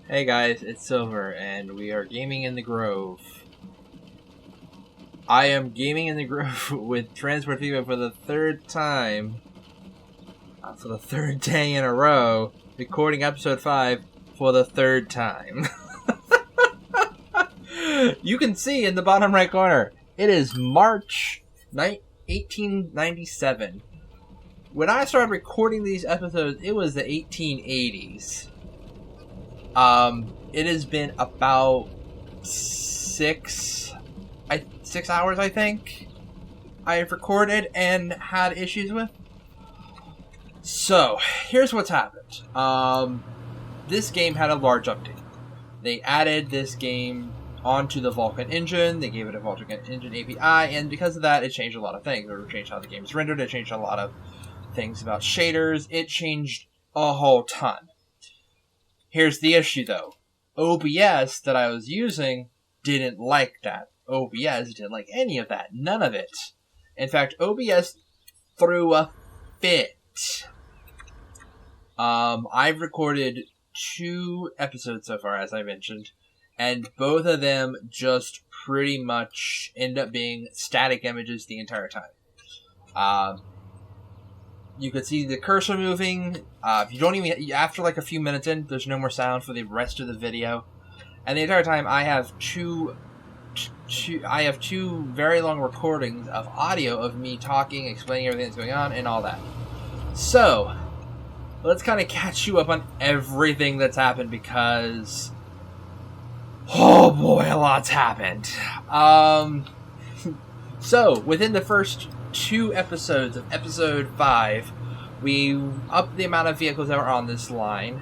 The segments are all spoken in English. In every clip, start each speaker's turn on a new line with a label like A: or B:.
A: Hey guys, it's Silver, and we are gaming in the Grove. I am gaming in the Grove with Transport Fever for the third time, for the third day in a row, recording episode 5 for the third time. You can see in the bottom right corner, it is March 1897. When I started recording these episodes, it was the 1880s. It has been about 6 hours, I think, I have recorded and had issues with. So, here's what's happened. This game had a large update. They added this game onto the Vulkan engine, they gave it a Vulkan engine API, and because of that, it changed a lot of things. It changed how the game is rendered, it changed a lot of things about shaders, it changed a whole ton. Here's the issue, though. OBS that I was using didn't like that. OBS didn't like any of that. None of it. In fact, OBS threw a fit. I've recorded 2 episodes so far, as I mentioned, and both of them just pretty much end up being static images the entire time. You could see the cursor moving. If you don't even, after like a few minutes in, there's no more sound for the rest of the video. And the entire time, I have two very long recordings of audio of me talking, explaining everything that's going on, and all that. So, let's kind of catch you up on everything that's happened because, oh boy, a lot's happened. So, within the first 2 episodes of episode 5, we upped the amount of vehicles that were on this line,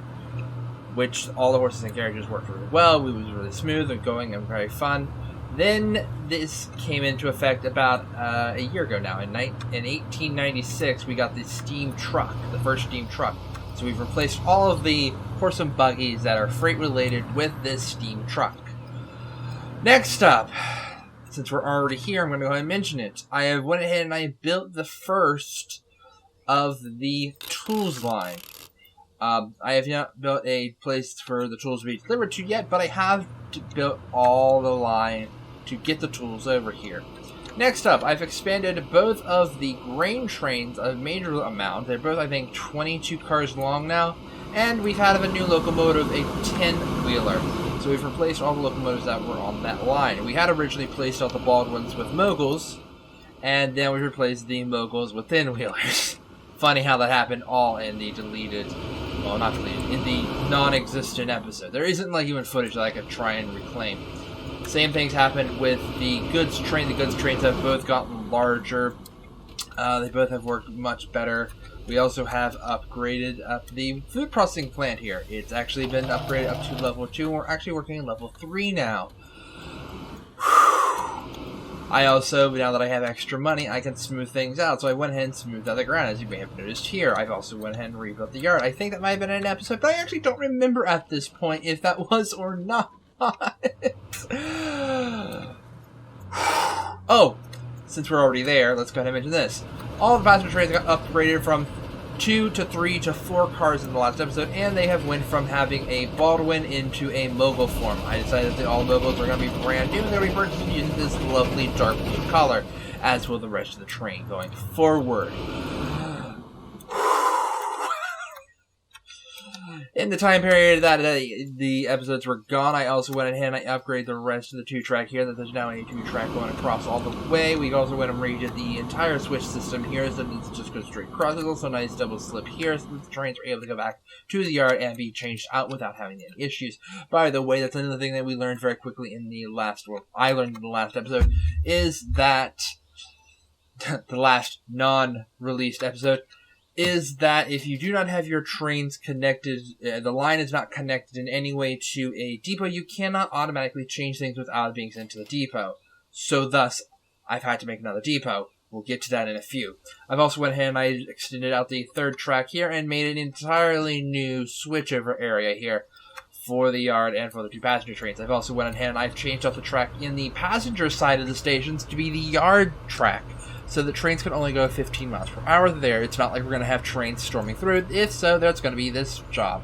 A: which all the horses and carriages worked really well. It was really smooth and going and very fun. Then this came into effect about a year ago now. In 1896, we got the steam truck, the first steam truck. So we've replaced all of the horse and buggies that are freight related with this steam truck. Next up, since we're already here, I'm going to go ahead and mention it. I have went ahead and I built the first of the tools line. I have not built a place for the tools to be delivered to yet, but I have built all the line to get the tools over here. Next up, I've expanded both of the grain trains a major amount. They're both, I think, 22 cars long now, and we've had a new locomotive, a 10-wheeler. So we've replaced all the locomotives that were on that line. We had originally placed all the Baldwins with moguls, and then we replaced the moguls with thin-wheelers. Funny how that happened all in the deleted, well, not deleted, in the non-existent episode. There isn't like even footage that I could try and reclaim. Same things happened with the goods train. The goods trains have both gotten larger. They both have worked much better. We also have upgraded the food processing plant here. It's actually been upgraded up to level 2, and we're actually working in level 3 now. I also, now that I have extra money, I can smooth things out. So I went ahead and smoothed out the ground, as you may have noticed here. I've also went ahead and rebuilt the yard. I think that might have been an episode, but I actually don't remember at this point if that was or not. Oh, since we're already there, let's go ahead and mention this. All the passenger trains got upgraded from 2 to 3 to 4 cars in the last episode, and they have went from having a Baldwin into a mogul form. I decided that all moguls are going to be brand new, and they're going to be purchased using this lovely dark blue color, as will the rest of the train going forward. In the time period that the episodes were gone, I also went ahead and I upgraded the rest of the 2-track here. That there's now a 2-track going across all the way. We also went and redid the entire switch system here, so it just goes straight across. There's also a nice double slip here, so the trains are able to go back to the yard and be changed out without having any issues. By the way, that's another thing that we learned very quickly in the last, well, I learned in the last episode, is that the last non-released episode, is that if you do not have your trains connected, the line is not connected in any way to a depot, you cannot automatically change things without it being sent to the depot. So thus, I've had to make another depot. We'll get to that in a few. I've also went ahead and I extended out the 3rd track here and made an entirely new switchover area here for the yard and for the 2 passenger trains. I've also went ahead and I've changed up the track in the passenger side of the stations to be the yard track, so the trains can only go 15 miles per hour there. It's not like we're going to have trains storming through. If so, that's going to be this job.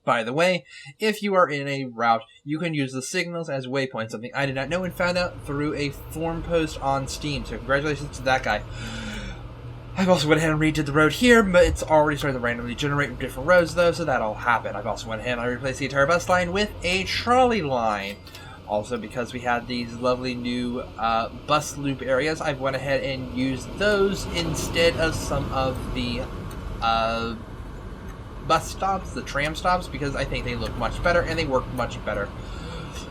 A: By the way, if you are in a route, you can use the signals as waypoints, something I did not know and found out through a forum post on Steam, so congratulations to that guy. I've also went ahead and redid the road here, but it's already started to randomly generate different roads though, so that'll happen. I've also went ahead and I replaced the entire bus line with a trolley line. Also, because we had these lovely new bus loop areas, I've went ahead and used those instead of some of the bus stops, the tram stops, because I think they look much better and they work much better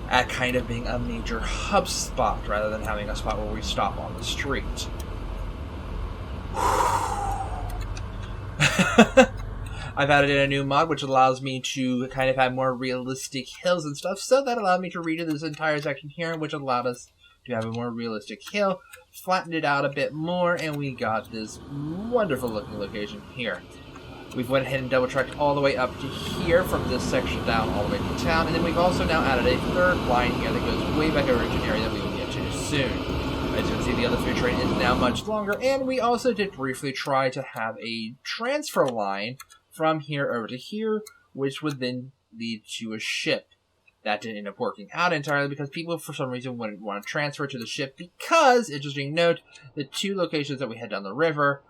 A: at kind of being a major hub spot rather than having a spot where we stop on the street. I've added in a new mod which allows me to kind of have more realistic hills and stuff, so that allowed me to redo this entire section here, which allowed us to have a more realistic hill, flattened it out a bit more, and we got this wonderful looking location here. We've went ahead and double tracked all the way up to here from this section down all the way to town, and then we've also now added a third line here that goes way back over to an area that we will get to soon. As you can see, the other food train is now much longer, and we also did briefly try to have a transfer line from here over to here, which would then lead to a ship. That didn't end up working out entirely because people, for some reason, wouldn't want to transfer to the ship because, interesting note, the two locations that we had down the river,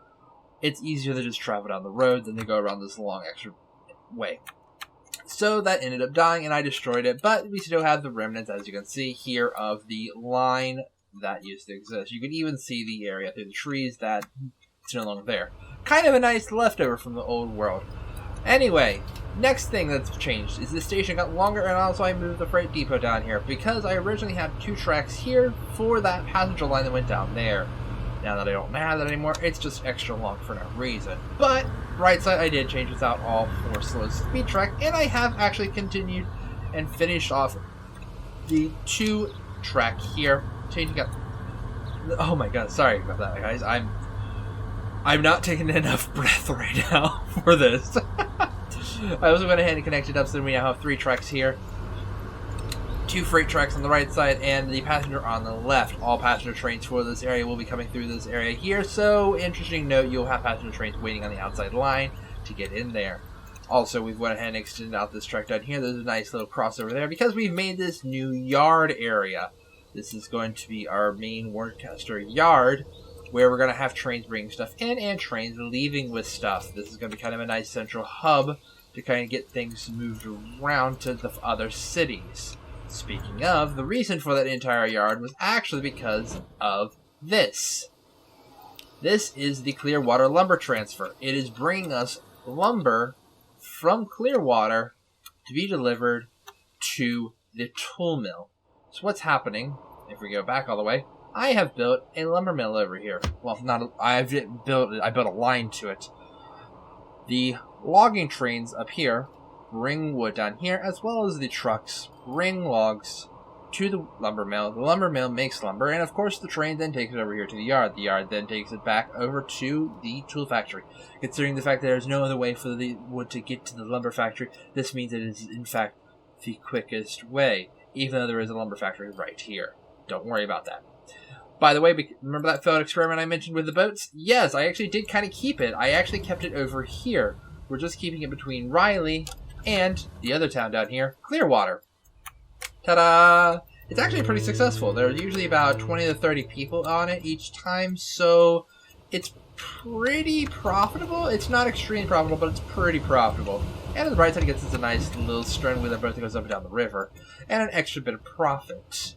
A: it's easier to just travel down the road than to go around this long extra way. So that ended up dying, and I destroyed it, but we still have the remnants, as you can see here, of the line that used to exist. You can even see the area through the trees that it's no longer there. Kind of a nice leftover from the old world. Anyway, next thing that's changed is the station got longer, and also I moved the freight depot down here because I originally had 2 tracks here for that passenger line that went down there. Now that I don't have that anymore, it's just extra long for no reason. But, right side, I did change this out all for slow speed track, and I have actually continued and finished off the 2 track here, changing up. Oh my god, sorry about that, guys. I'm not taking enough breath right now for this. I also went ahead and connected up, so we now have 3 tracks here. 2 freight tracks on the right side and the passenger on the left. All passenger trains for this area will be coming through this area here, so interesting note, you'll have passenger trains waiting on the outside line to get in there. Also, we've went ahead and extended out this track down here. There's a nice little crossover there because we've made this new yard area. This is going to be our main Worcester yard, where we're going to have trains bringing stuff in and trains leaving with stuff. This is going to be kind of a nice central hub to kind of get things moved around to the other cities. Speaking of, the reason for that entire yard was actually because of this. This is the Clearwater lumber transfer. It is bringing us lumber from Clearwater to be delivered to the tool mill. So what's happening, if we go back all the way, I have built a lumber mill over here. Well, I built a line to it. The logging trains up here bring wood down here, as well as the trucks bring logs to the lumber mill. The lumber mill makes lumber, and of course the train then takes it over here to the yard. The yard then takes it back over to the tool factory. Considering the fact that there's no other way for the wood to get to the lumber factory, this means it is in fact the quickest way, even though there is a lumber factory right here. Don't worry about that. By the way, remember that failed experiment I mentioned with the boats? Yes, I actually did kind of keep it. I actually kept it over here. We're just keeping it between Riley and the other town down here, Clearwater. Ta-da! It's actually pretty successful. There are usually about 20 to 30 people on it each time, so it's pretty profitable. It's not extremely profitable, but it's pretty profitable. And on the bright side, it gets us a nice little stern wheel that both goes up and down the river, and an extra bit of profit.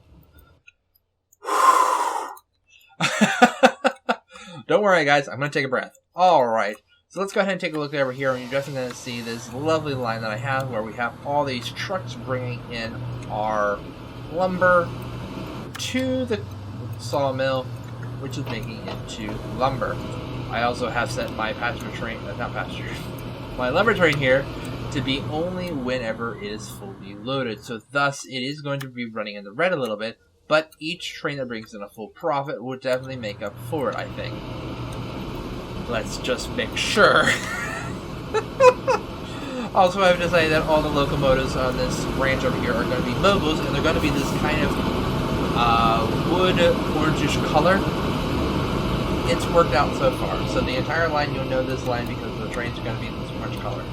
A: Don't worry, guys. I'm going to take a breath. Alright. So let's go ahead and take a look over here, and you're definitely going to see this lovely line that I have where we have all these trucks bringing in our lumber to the sawmill, which is making it to lumber. I also have set my my lumber train here to be only whenever it is fully loaded. So thus, it is going to be running in the red a little bit, but each train that brings in a full profit will definitely make up for it, I think. Let's just make sure. Also, I've decided that all the locomotives on this ranch over here are going to be moguls, and they're going to be this kind of wood orangish color. It's worked out so far. So the entire line, you'll know this line because the trains are going to be in this orange color.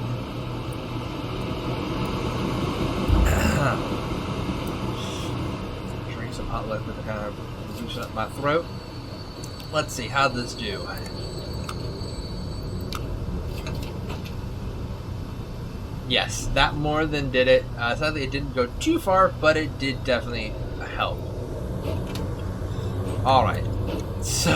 A: liquid to kind of loosen up my throat. Let's see, how'd this do? Yes, that more than did it. Sadly, it didn't go too far, but it did definitely help. Alright, so...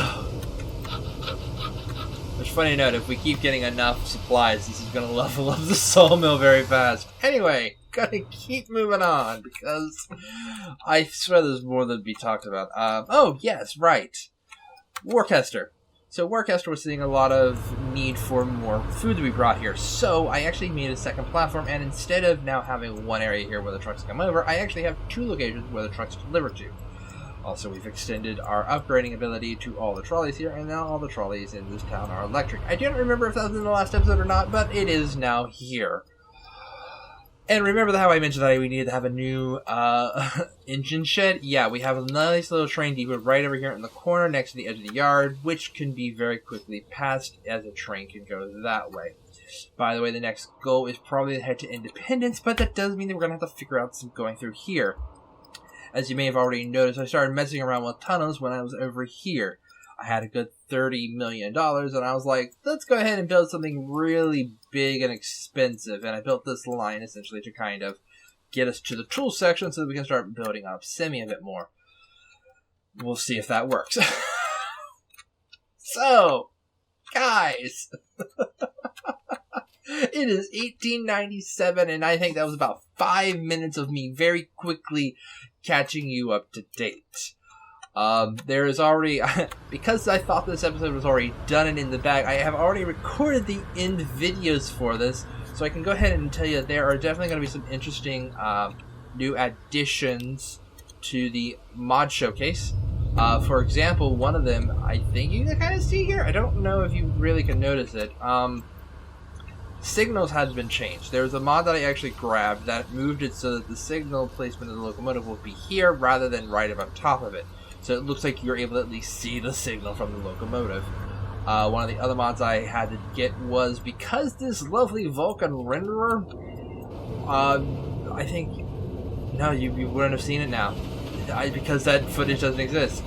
A: Which, funny note, if we keep getting enough supplies, this is going to level up the sawmill very fast. Anyway, gotta keep moving on, because I swear there's more than be talked about. Oh, yes, right. Worcester. So Worcester was seeing a lot of need for more food to be brought here. So I actually made a second platform, and instead of now having one area here where the trucks come over, I actually have 2 locations where the trucks deliver to. Also, we've extended our upgrading ability to all the trolleys here, and now all the trolleys in this town are electric. I don't remember if that was in the last episode or not, but it is now here. And remember how I mentioned that we needed to have a new engine shed? Yeah, we have a nice little train depot right over here in the corner next to the edge of the yard, which can be very quickly passed as a train can go that way. By the way, the next goal is probably to head to Independence, but that does mean that we're going to have to figure out some going through here. As you may have already noticed, I started messing around with tunnels when I was over here. I had a good $30 million, and I was like, let's go ahead and build something really big and expensive. And I built this line, essentially, to kind of get us to the tool section so that we can start building up Simi a bit more. We'll see if that works. So, guys, it is 1897, and I think that was about 5 minutes of me very quickly catching you up to date. There is already, because I thought this episode was already done and in the bag, I have already recorded the end videos for this, so I can go ahead and tell you that there are definitely going to be some interesting new additions to the mod showcase. For example, one of them, I think you can kind of see here, I don't know if you really can notice it, signals has been changed. There was a mod that I actually grabbed that moved it so that the signal placement of the locomotive will be here rather than right up top of it. So it looks like you're able to at least see the signal from the locomotive. One of the other mods I had to get was, because this lovely Vulcan renderer, I think, no, you wouldn't have seen it now, because that footage doesn't exist.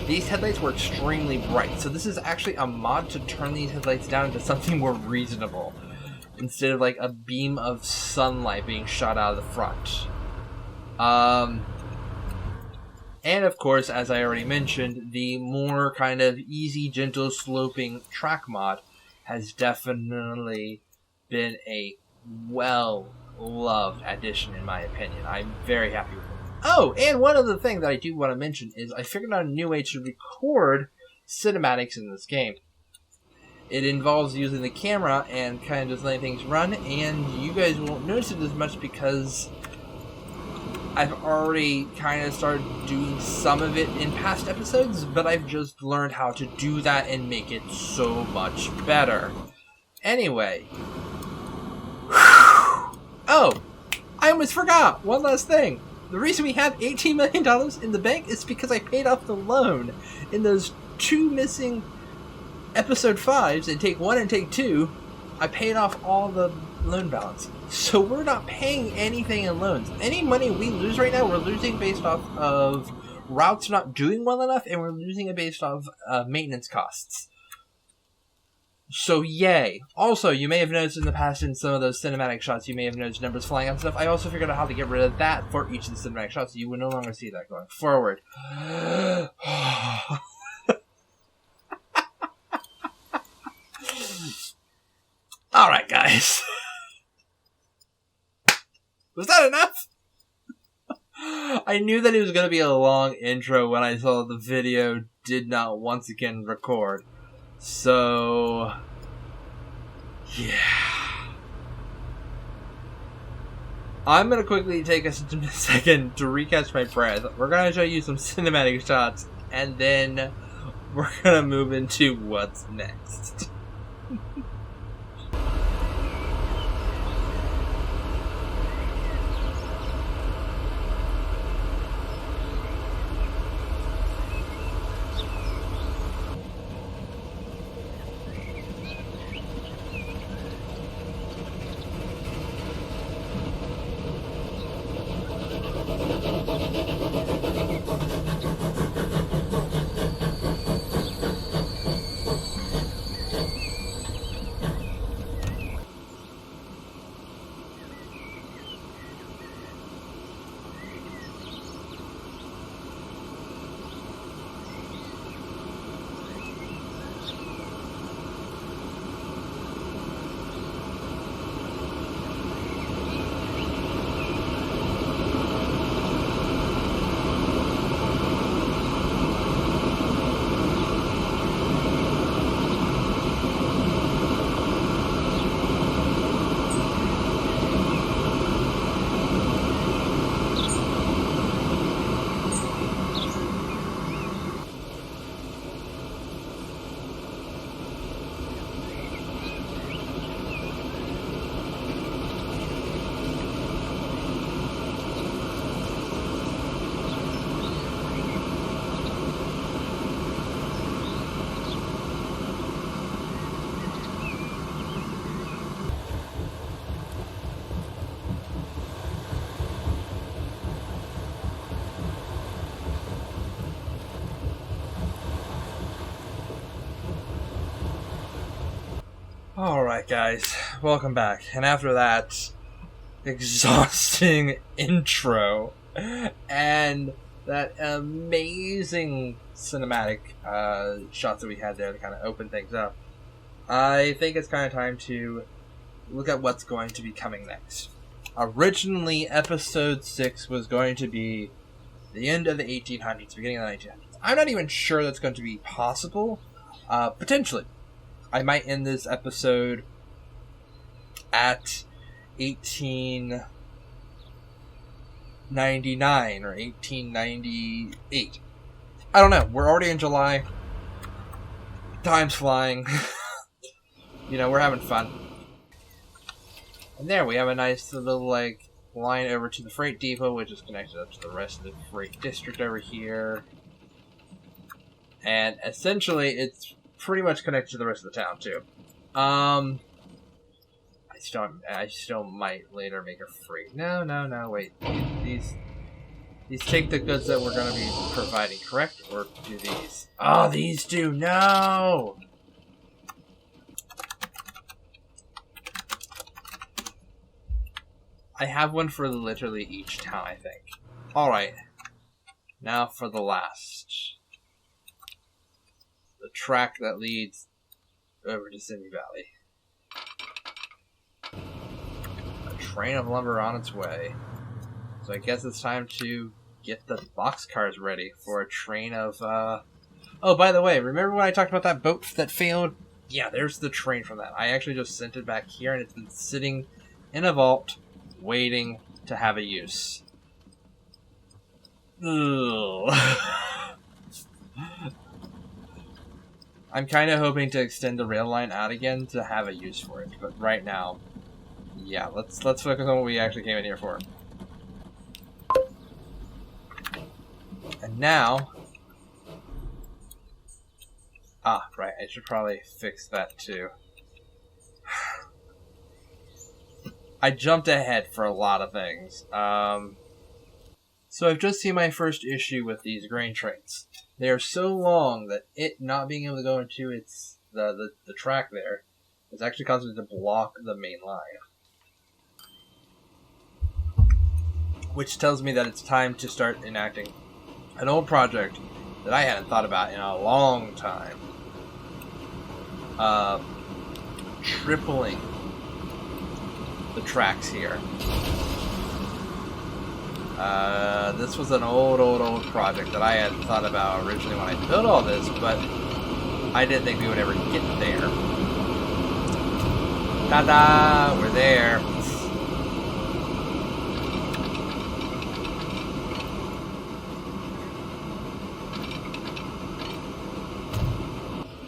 A: These headlights were extremely bright, so this is actually a mod to turn these headlights down into something more reasonable, instead of like a beam of sunlight being shot out of the front. And of course, as I already mentioned, the more kind of easy, gentle, sloping track mod has definitely been a well-loved addition in my opinion. I'm very happy with it. Oh, and one other thing that I do want to mention is I figured out a new way to record cinematics in this game. It involves using the camera and kind of just letting things run, and you guys won't notice it as much because I've already kind of started doing some of it in past episodes, but I've just learned how to do that and make it so much better. Anyway. Oh, I almost forgot one last thing. The reason we have $18 million in the bank is because I paid off the loan in those 2 missing episode 5s, and take 1 and take 2. I paid off all the loan balance. So we're not paying anything in loans. Any money we lose right now, we're losing based off of routes not doing well enough, and we're losing it based off maintenance costs. So yay. Also, you may have noticed in the past in some of those cinematic shots, you may have noticed numbers flying up and stuff. I also figured out how to get rid of that for each of the cinematic shots, so you will no longer see that going forward. Alright, guys. Was that enough? I knew that it was going to be a long intro when I saw the video did not once again record. So, yeah. I'm going to quickly take a second to recatch my breath. We're going to show you some cinematic shots, and then we're going to move into what's next. Alright guys, welcome back. And after that exhausting intro and that amazing cinematic shots that we had there to kind of open things up, I think it's kind of time to look at what's going to be coming next. Originally, episode 6 was going to be the end of the 1800s, beginning of the 1900s. I'm not even sure that's going to be possible. Potentially. I might end this episode at 1899 or 1898. I don't know. We're already in July. Time's flying. You know, we're having fun. And there we have a nice little, like, line over to the freight depot, which is connected up to the rest of the freight district over here. And essentially, it's pretty much connected to the rest of the town, too. I still might later make a freight. No, wait. These take the goods that we're going to be providing, correct? Or do these? Oh, these do. No! I have one for literally each town, I think. Alright. Now for the last. The track that leads over to Simi Valley. A train of lumber on its way. So I guess it's time to get the boxcars ready for a train of, Oh, by the way, remember when I talked about that boat that failed? Yeah, there's the train from that. I actually just sent it back here, and it's been sitting in a vault, waiting to have a use. Ugh. I'm kind of hoping to extend the rail line out again to have a use for it, but right now, yeah, let's focus on what we actually came in here for. And now, right, I should probably fix that too. I jumped ahead for a lot of things. So I've just seen my first issue with these grain trains. They are so long that it not being able to go into the track there is actually causing it to block the main line. Which tells me that it's time to start enacting an old project that I hadn't thought about in a long time. Tripling the tracks here. This was an old project that I had thought about originally when I built all this, but I didn't think we would ever get there. Ta-da! We're there.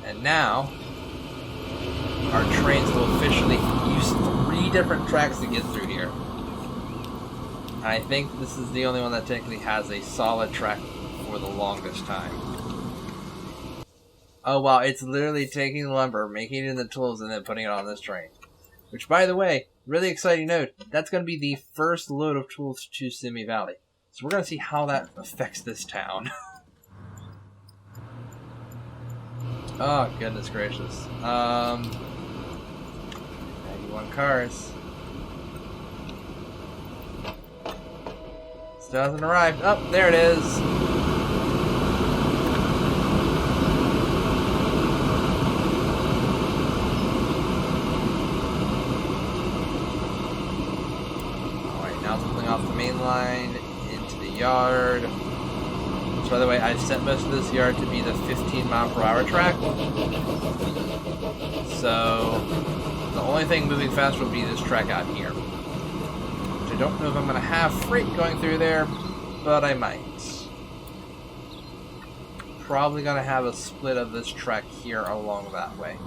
A: And now, our trains will officially use 3 different tracks to get through here. I think this is the only one that technically has a solid track for the longest time. Oh wow, it's literally taking the lumber, making it into tools, and then putting it on this train. Which, by the way, really exciting note, that's going to be the first load of tools to Simi Valley. So we're going to see how that affects this town. Oh, goodness gracious. 91 cars. Still hasn't arrived. Oh, there it is. Alright, now it's pulling off the main line into the yard. Which, by the way, I've set most of this yard to be the 15-mile-per-hour track. So, the only thing moving fast will be this track out here. I don't know if I'm going to have freight going through there, but I might. Probably going to have a split of this track here along that way.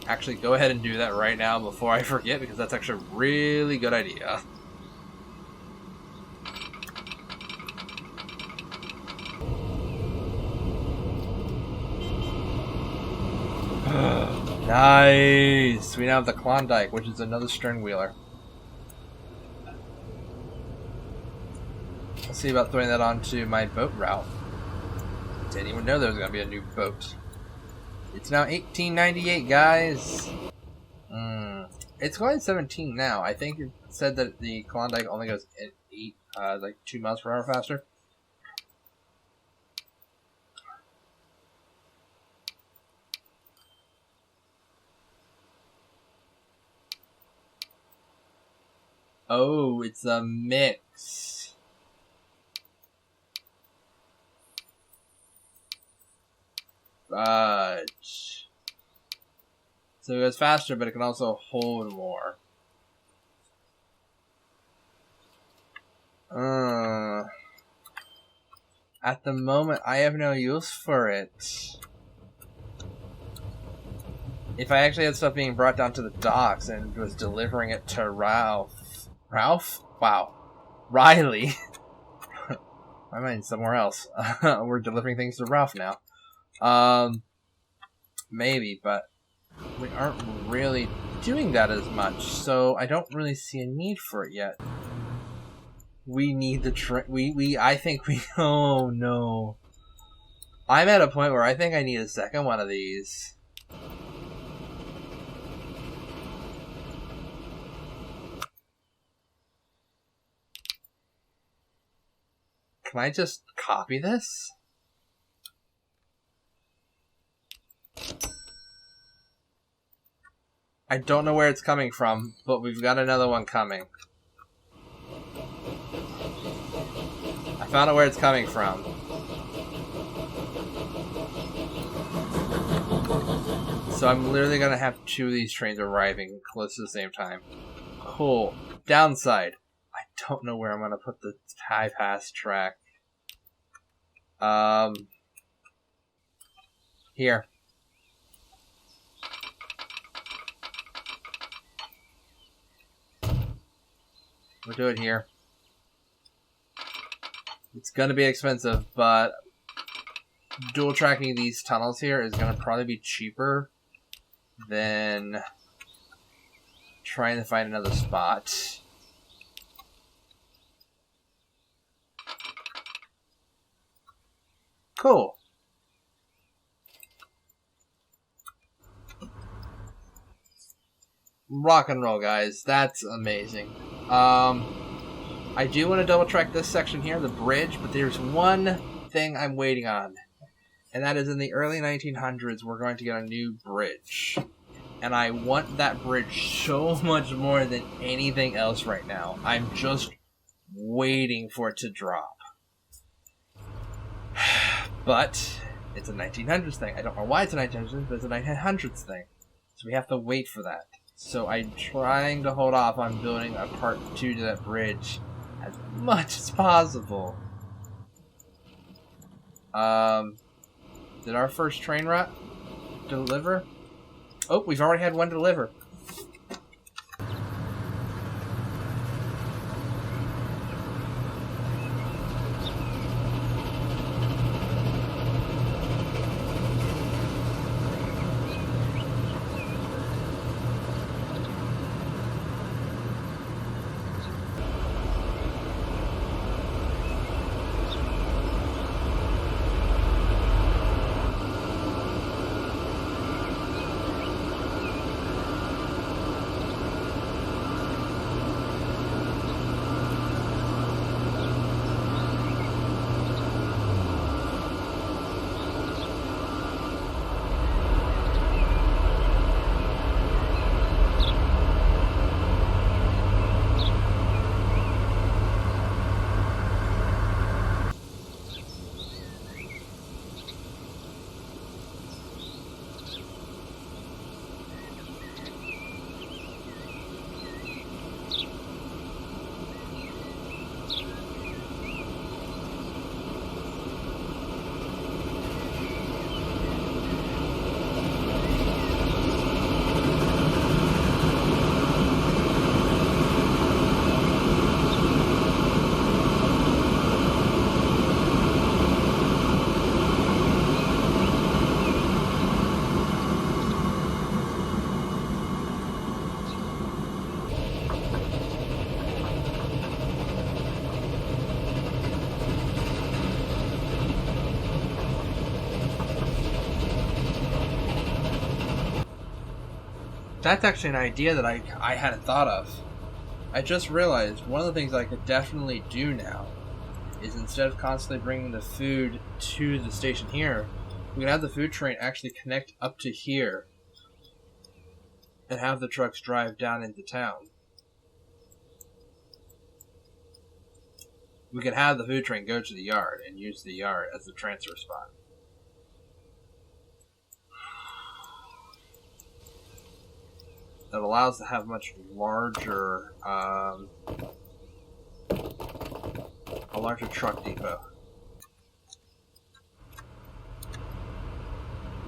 A: Actually, go ahead and do that right now before I forget, because that's actually a really good idea. Nice! We now have the Klondike, which is another stern wheeler. Let's see about throwing that onto my boat route. Didn't even know there was going to be a new boat. It's now 1898, guys. It's going 17 now. I think it said that the Klondike only goes at 8, like 2 miles per hour faster. Oh, it's a mix. Fudge. So it goes faster, but it can also hold more. At the moment, I have no use for it. If I actually had stuff being brought down to the docks and was delivering it to Ralph? Wow. Riley. My mind's somewhere else. We're delivering things to Ralph now. Maybe, but we aren't really doing that as much, so I don't really see a need for it yet. We need the oh no. I'm at a point where I think I need a second one of these. Can I just copy this? I don't know where it's coming from, but we've got another one coming. I found out where it's coming from. So I'm literally going to have 2 of these trains arriving close to the same time. Cool. Downside. I don't know where I'm going to put the high pass track. Here. We'll do it here. It's gonna be expensive, but dual tracking these tunnels here is gonna probably be cheaper than trying to find another spot. Cool. Rock and roll, guys. That's amazing. I do want to double track this section here, the bridge, but there's one thing I'm waiting on. And that is in the early 1900s, we're going to get a new bridge. And I want that bridge so much more than anything else right now. I'm just waiting for it to drop. But it's a 1900s thing. I don't know why it's a 1900s, but it's a 1900s thing. So we have to wait for that. So I'm trying to hold off on building a part 2 to that bridge as much as possible. Did our first train route deliver? Oh, we've already had one deliver. That's actually an idea that I hadn't thought of. I just realized one of the things I could definitely do now is instead of constantly bringing the food to the station here, we can have the food train actually connect up to here and have the trucks drive down into town. We could have the food train go to the yard and use the yard as the transfer spot. That allows to have much larger, a larger truck depot.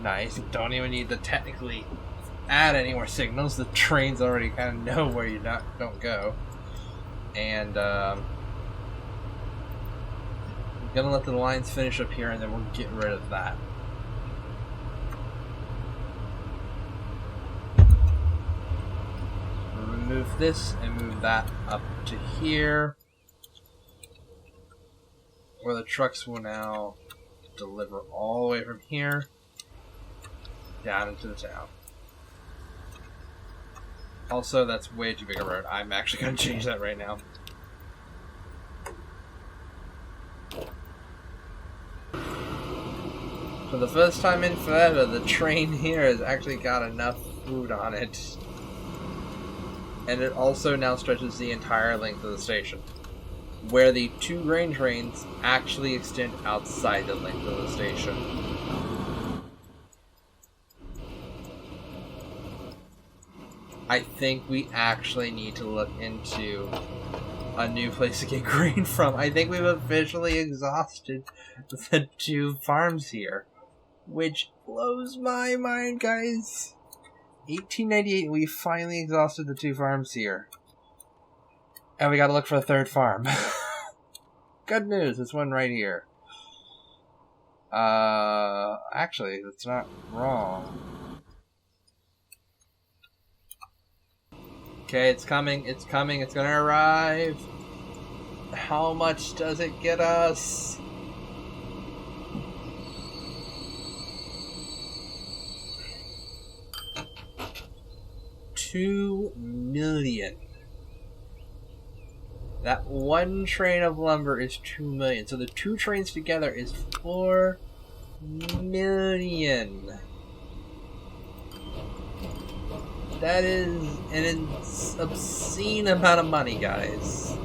A: Nice. Don't even need to technically add any more signals. The trains already kind of know where you don't go. And I'm gonna let the lines finish up here, and then we'll get rid of that. Remove this and move that up to here, where the trucks will now deliver all the way from here down into the town. Also, that's way too big a road. I'm actually going to change that right now. For the first time in forever, the train here has actually got enough food on it. And it also now stretches the entire length of the station, where the 2 grain trains actually extend outside the length of the station. I think we actually need to look into a new place to get grain from. I think we've officially exhausted the 2 farms here, which blows my mind, guys. 1898, we finally exhausted the 2 farms here. And we gotta look for a 3rd farm. Good news, this one right here. Actually, that's not wrong. Okay, it's coming, it's coming, it's gonna arrive. How much does it get us? $2 million. That 1 train of lumber is $2 million. So the 2 trains together is $4 million. That is an obscene amount of money, guys.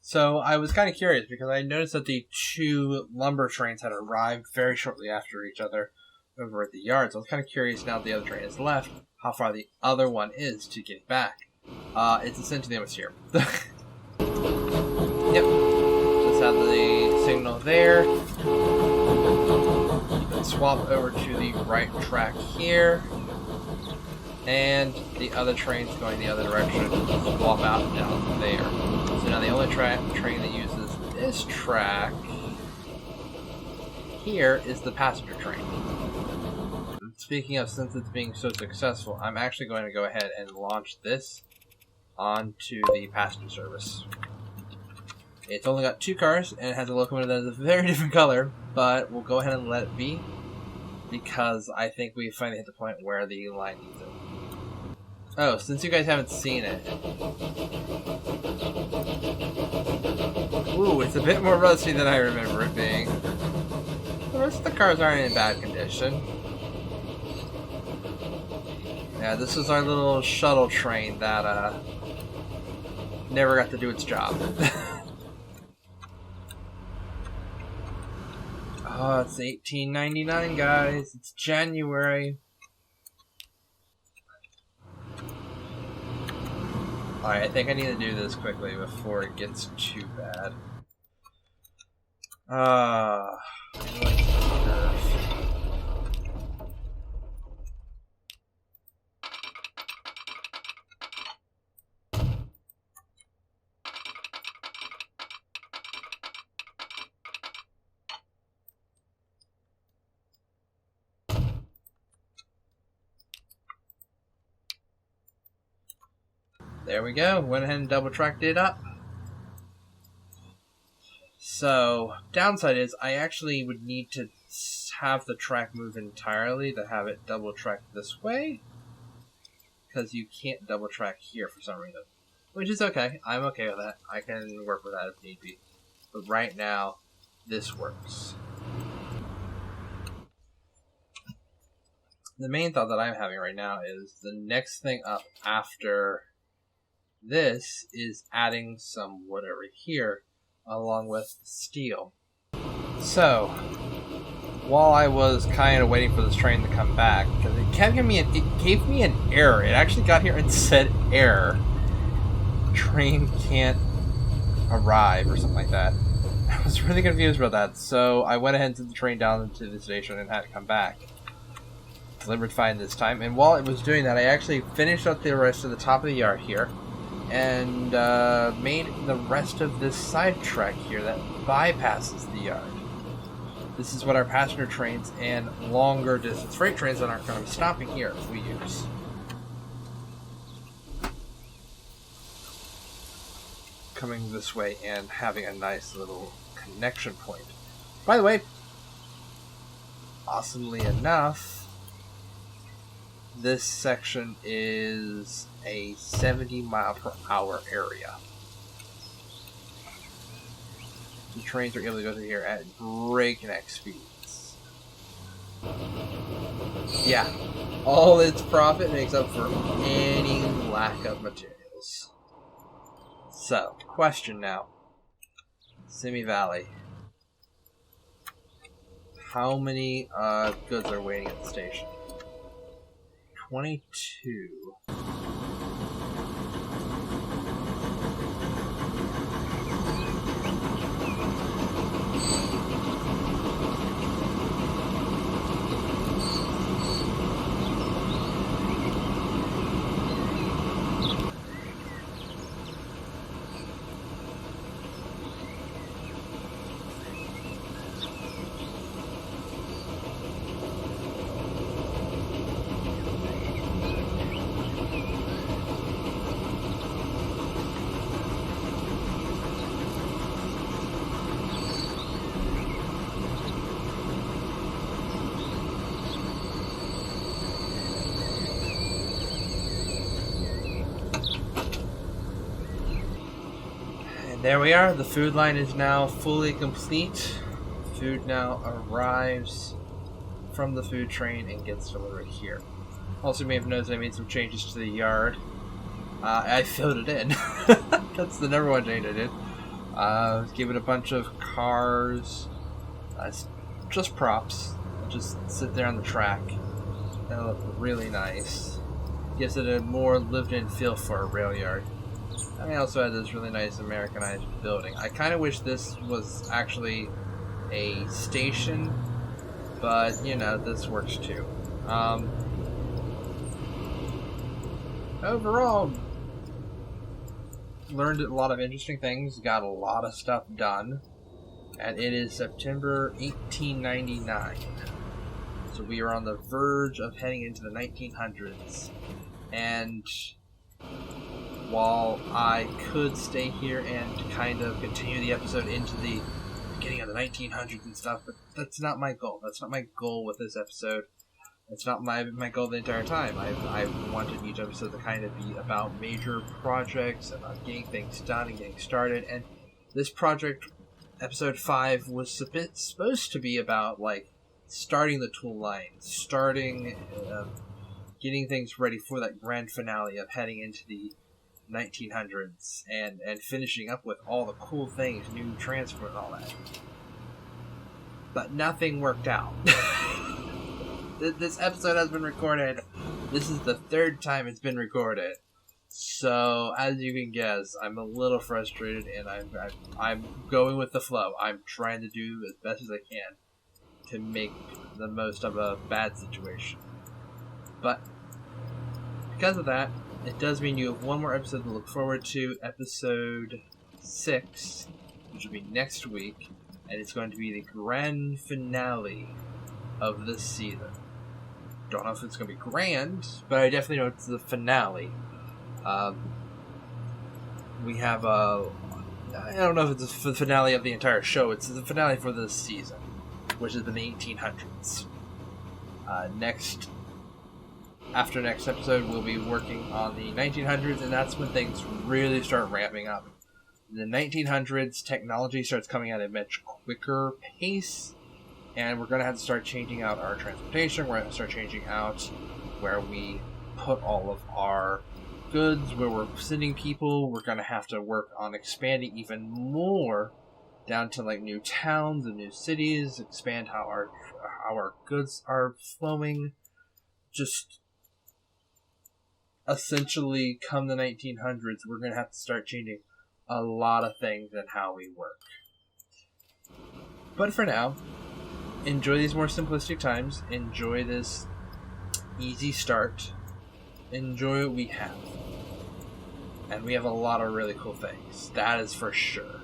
A: So I was kind of curious because I noticed that the 2 lumber trains had arrived very shortly after each other over at the yard. So I was kind of curious now that the other train is left, how far the other one is to get back. It's essentially almost here. Yep. Just have the signal there. Then swap over to the right track here. And the other train's going the other direction. Swap out down there. So now the only train that uses this track here is the passenger train. Speaking of, since it's being so successful, I'm actually going to go ahead and launch this onto the passenger service. It's only got 2 cars, and it has a locomotive that is a very different color, but we'll go ahead and let it be, because I think we finally hit the point where the line needs it. Oh, since you guys haven't seen it. Ooh, it's a bit more rusty than I remember it being. The rest of the cars aren't in bad condition. Yeah, this is our little shuttle train that never got to do its job. Oh, it's 1899, guys. It's January. Alright, I think I need to do this quickly before it gets too bad. There we go. Went ahead and double tracked it up. So, downside is I actually would need to have the track move entirely to have it double tracked this way. Because you can't double track here for some reason. Which is okay. I'm okay with that. I can work with that if need be. But right now, this works. The main thought that I'm having right now is the next thing up after this is adding some wood over here along with steel. So, while I was kind of waiting for this train to come back, because it gave me an error. It actually got here and said error. Train can't arrive or something like that. I was really confused about that, so I went ahead and sent the train down to the station and had it come back. Delivered fine this time, and while it was doing that, I actually finished up the rest of the top of the yard here and made the rest of this side track here that bypasses the yard. This is what our passenger trains and longer distance freight trains that aren't going to be stopping here we use. Coming this way and having a nice little connection point. By the way, awesomely enough, this section is a 70-mile-per-hour area. The trains are able to go through here at breakneck speeds. Yeah, all its profit makes up for any lack of materials. So, question now. Simi Valley. How many goods are waiting at the station? 22. There we are. The food line is now fully complete. Food now arrives from the food train and gets delivered here. Also, you may have noticed I made some changes to the yard. I filled it in. That's the number one change I did. Give it a bunch of cars. Just props. Just sit there on the track. That'll look really nice. Gives it a more lived-in feel for a rail yard. And I also had this really nice Americanized building. I kind of wish this was actually a station, but, you know, this works too. Overall, learned a lot of interesting things, got a lot of stuff done, and it is September 1899. So we are on the verge of heading into the 1900s, and while I could stay here and kind of continue the episode into the beginning of the 1900s and stuff, but that's not my goal. That's not my goal with this episode. It's not my goal the entire time. I've wanted each episode to kind of be about major projects, about getting things done and getting started. And this project, episode 5, was supposed to be about like starting the tool line, getting things ready for that grand finale of heading into the 1900s and finishing up with all the cool things, new transport and all that. But nothing worked out. This episode has been recorded. This is the 3rd time it's been recorded. So, as you can guess, I'm a little frustrated, and I'm going with the flow. I'm trying to do as best as I can to make the most of a bad situation. But because of that, it does mean you have one more episode to look forward to, episode 6, which will be next week, and it's going to be the grand finale of this season. Don't know if it's going to be grand, but I definitely know it's the finale. We have I don't know if it's the finale of the entire show. It's the finale for this season, which is in the 1800s. After next episode, we'll be working on the 1900s, and that's when things really start ramping up. In the 1900s, technology starts coming at a much quicker pace, and we're going to have to start changing out our transportation. We're going to start changing out where we put all of our goods, where we're sending people. We're going to have to work on expanding even more down to like new towns and new cities, expand how our goods are flowing. Just essentially, come the 1900s, we're going to have to start changing a lot of things in how we work. But for now, enjoy these more simplistic times. Enjoy this easy start. Enjoy what we have. And we have a lot of really cool things. That is for sure.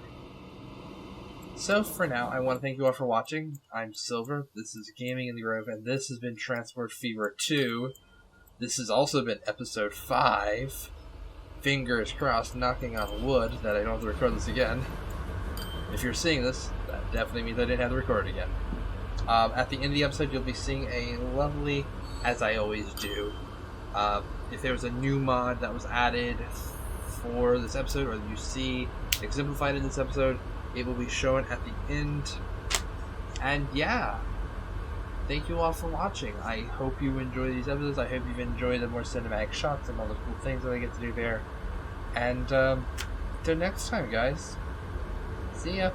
A: So for now, I want to thank you all for watching. I'm Silver. This is Gaming in the Grove, and this has been Transport Fever 2. This has also been episode 5. Fingers crossed, knocking on wood that I don't have to record this again. If you're seeing this, that definitely means I didn't have to record it again. At the end of the episode, you'll be seeing a lovely, as I always do, if there was a new mod that was added for this episode, or you see exemplified in this episode, it will be shown at the end. And yeah, thank you all for watching. I hope you enjoy these episodes. I hope you've enjoyed the more cinematic shots and all the cool things that I get to do there. And till next time, guys. See ya.